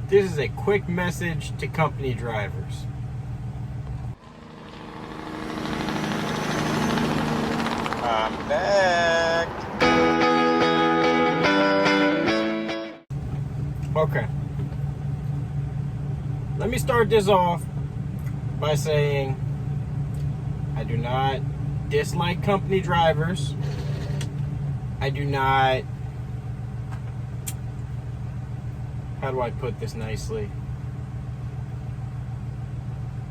This is a quick message to company drivers. I'm back. Okay. Let me start this off by saying I do not dislike company drivers. I do not... How do I put this nicely?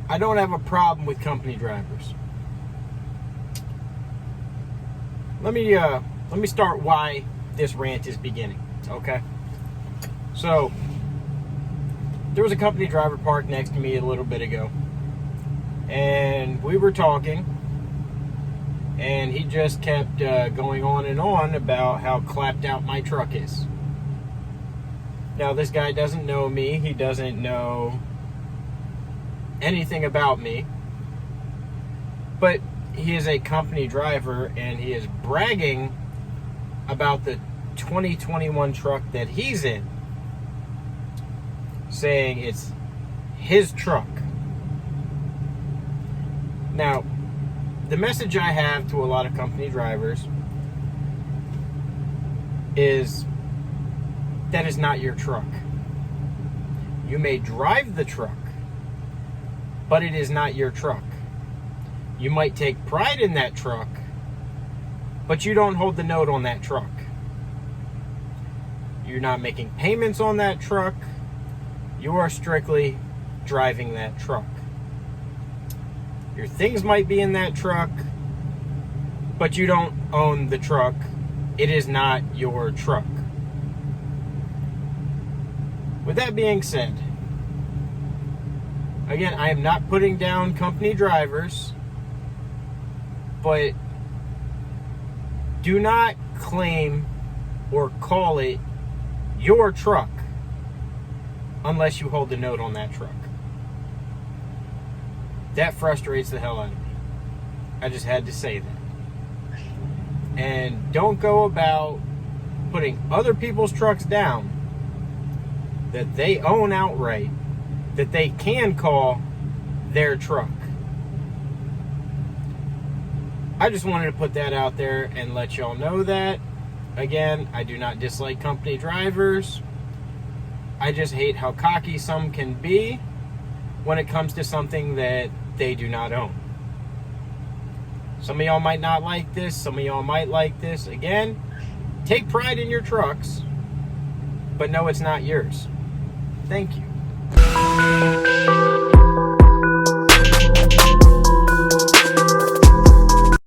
I don't have a problem with company drivers. Let me start why this rant is beginning, okay? So, there was a company driver parked next to me a little bit ago, and we were talking, and he just kept going on and on about how clapped out my truck is. Now, this guy doesn't know me. He doesn't know anything about me. But he is a company driver, and he is bragging about the 2021 truck that he's in, saying it's his truck. Now, the message I have to a lot of company drivers is that is not your truck. You may drive the truck, but it is not your truck. You might take pride in that truck, but you don't hold the note on that truck. You're not making payments on that truck. You are strictly driving that truck. Your things might be in that truck, but you don't own the truck. It is not your truck. With that being said, again, I am not putting down company drivers, but do not claim or call it your truck unless you hold the note on that truck. That frustrates the hell out of me. I just had to say that. And don't go about putting other people's trucks down that they own outright, that they can call their truck. I just wanted to put that out there and let y'all know that. Again, I do not dislike company drivers. I just hate how cocky some can be when it comes to something that they do not own. Some of y'all might not like this. Some of y'all might like this. Again, take pride in your trucks, but no, it's not yours. Thank you.